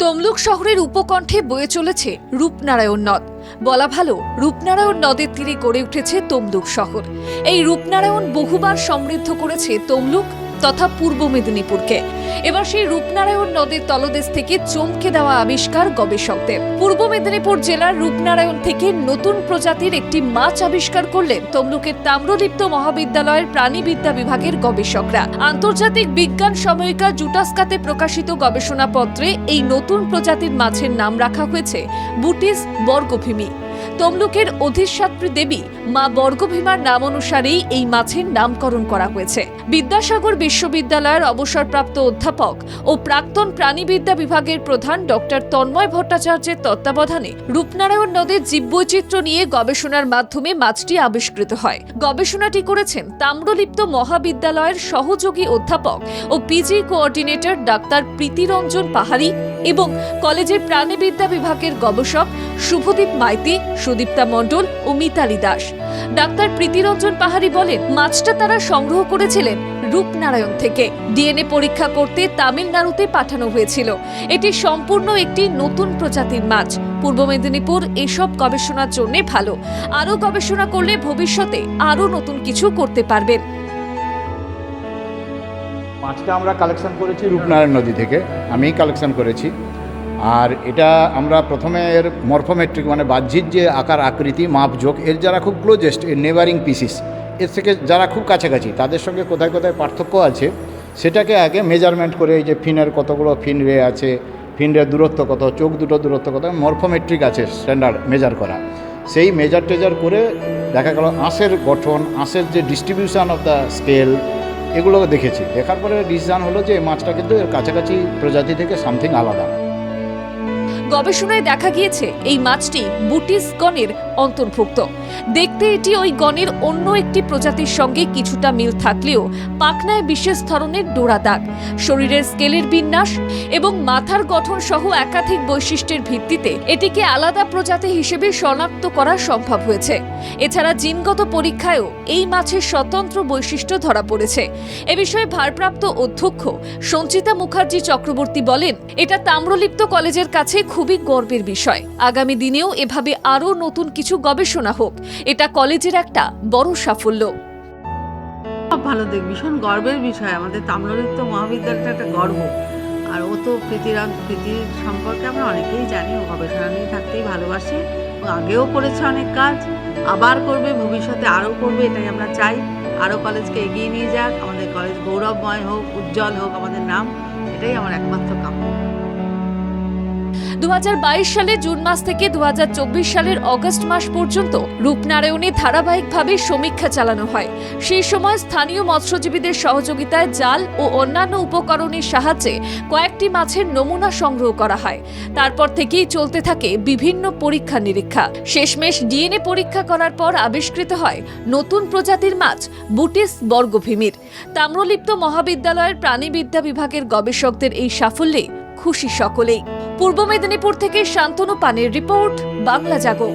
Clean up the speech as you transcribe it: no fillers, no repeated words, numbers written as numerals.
তমলুক শহরের উপকণ্ঠে বয়ে চলেছে রূপনারায়ণ নদ। বলা ভালো, রূপনারায়ণ নদের তীরে গড়ে উঠেছে তমলুক শহর। এই রূপনারায়ণ বহুবার সমৃদ্ধ করেছে তমলুক তথা পূর্ব মেদিনীপুরকে। এবার সেই রূপনারায়ণ নদের তলদেশ থেকে চমকে দেওয়া আবিষ্কার গবেষকদের। পূর্ব মেদিনীপুর জেলার রূপনারায়ণ থেকে নতুন প্রজাতির একটি মাছ আবিষ্কার করলেন তমলুকের তাম্রলিপ্ত মহাবিদ্যালয়ের প্রাণীবিদ্যা বিভাগের গবেষকরা। আন্তর্জাতিক বিজ্ঞান সাময়িকা জুটাস্কাতে প্রকাশিত গবেষণাপত্রে এই নতুন প্রজাতির মাছের নাম রাখা হয়েছে বুটিস বর্গভীমি। তমলুকের অধিষ্ঠাত্রী দেবী মা বর্গভীমার নাম অনুসারেই এই মাছের নামকরণ করা হয়েছে। বিদ্যাসাগর বিশ্ববিদ্যালয়ের অবসরপ্রাপ্ত অধ্যাপক ও প্রাক্তন প্রাণীবিদ্যা বিভাগের প্রধান ডক্টর তন্ময় ভট্টাচার্যের তত্ত্বাবধানে রূপনারায়ণ নদের জীববৈচিত্র্য নিয়ে গবেষণার মাধ্যমে মাছটি আবিষ্কৃত হয়। গবেষণাটি করেছেন তাম্রলিপ্ত মহাবিদ্যালয়ের সহযোগী অধ্যাপক ও পিজি কোঅর্ডিনেটর ডাক্তার প্রীতিরঞ্জন পাহাড়ি এবং কলেজের প্রাণীবিদ্যা বিভাগের গবেষক শুভদীপ মাইতি, সুদীপ্তা মণ্ডল ও মিতালি দাস। ডাক্তার প্রীতিরঞ্জন পাহাড়ি বলেন, মাছটা তারা সংগ্রহ করেছিলেন রূপনারায়ণ থেকে। ডিএনএ পরীক্ষা করতে তামিলনাড়ুতে পাঠানো হয়েছিল। এটি সম্পূর্ণ একটি নতুন প্রজাতির মাছ। পূর্ব মেদিনীপুর এসব গবেষণার জন্য ভালো। আরও গবেষণা করলে ভবিষ্যতে আরও নতুন কিছু করতে পারবেন। মাছটা আমরা কালেকশন করেছি রূপনারায়ণ নদী থেকে, আমিই কালেকশন করেছি। আর এটা আমরা প্রথমে এর মরফোমেট্রিক মানে বাহ্যিক যে আকার আকৃতি মাপজোক, এর যারা খুব ক্লোজেস্ট, এর নেবারিং পিসিস, এর থেকে যারা খুব কাছাকাছি তাদের সঙ্গে কোথায় কোথায় পার্থক্য আছে সেটাকে আগে মেজারমেন্ট করে, এই যে ফিনের কতগুলো ফিন রে আছে, ফিনের দূরত্ব কত, চোখ দুটো দূরত্ব কত, মরফোমেট্রিক আছে স্ট্যান্ডার্ড মেজার করা। সেই মেজার টেজার করে দেখা গেল আঁশের গঠন, আঁশের যে ডিস্ট্রিবিউশন অফ দ্য স্কেল, এগুলো দেখেছি। দেখার পরে ডিসিশন হলো যে এই মাছটা কিন্তু এর কাছাকাছি প্রজাতি থেকে সামথিং আলাদা। গবেষণায় দেখা গিয়েছে এই মাছটি বুটিস গণের অন্তর্ভুক্ত। দেখতে এটি ওই গণের অন্য একটি প্রজাতির সঙ্গে কিছুটা মিল থাকলেও পাখনায় বিশেষ ধরনের ডোরা দাগ, শরীরের স্কেলের বিন্যাস এবং মাথার গঠন সহ একাধিক বৈশিষ্ট্যের ভিত্তিতে এটিকে আলাদা প্রজাতি হিসেবে শনাক্ত করা সম্ভব হয়েছে। এছাড়া জিনগত পরীক্ষায়ও এই মাছের স্বতন্ত্র বৈশিষ্ট্য ধরা পড়েছে। এ বিষয়ে ভারপ্রাপ্ত অধ্যক্ষ সঞ্চিতা মুখার্জি চক্রবর্তী বলেন, এটা তাম্রলিপ্ত কলেজের কাছে খুবই গর্বের বিষয়। আগামী দিনেও এভাবে আরও নতুন কিছু গবেষণা হোক, এটা কলেজের একটা বড় সাফল্য। খুব ভালো দিক, ভীষণ গর্বের বিষয়। আমাদের তাম্রলিপ্ত মহাবিদ্যালয়টা একটা গর্ব। আর ও তো প্রীতির সম্পর্কে আমরা অনেকেই জানি, ও গবেষণা নিয়ে থাকতেই ভালোবাসে। ও আগেও করেছে অনেক কাজ, আবার করবে, ভবিষ্যতে আরও করবে, এটাই আমরা চাই। আরও কলেজকে এগিয়ে নিয়ে যাক, আমাদের কলেজ গৌরবময় হোক, উজ্জ্বল হোক আমাদের নাম, এটাই আমার একমাত্র কাম্য। 2022 সালে জুন মাস থেকে 2024 সালের অগস্ট মাস পর্যন্ত রূপনারায়ণে ধারাবাহিকভাবে সমীক্ষা চালানো হয়। সেই সময় স্থানীয় মৎস্যজীবীদের সহযোগিতায় জাল ও অন্যান্য উপকরণের সাহায্যে কয়েকটি মাছের নমুনা সংগ্রহ করা হয়। তারপর থেকেই চলতে থাকে বিভিন্ন পরীক্ষা নিরীক্ষা। শেষমেশ ডিএনএ পরীক্ষা করার পর আবিষ্কৃত হয় নতুন প্রজাতির মাছ বুটিস বর্গভীমির। তাম্রলিপ্ত মহাবিদ্যালয়ের প্রাণীবিদ্যা বিভাগের গবেষকদের এই সাফল্যে খুশি সকলেই। পূর্ব মেদিনীপুর থেকে শান্তনু পানের রিপোর্ট, বাংলা জাগো।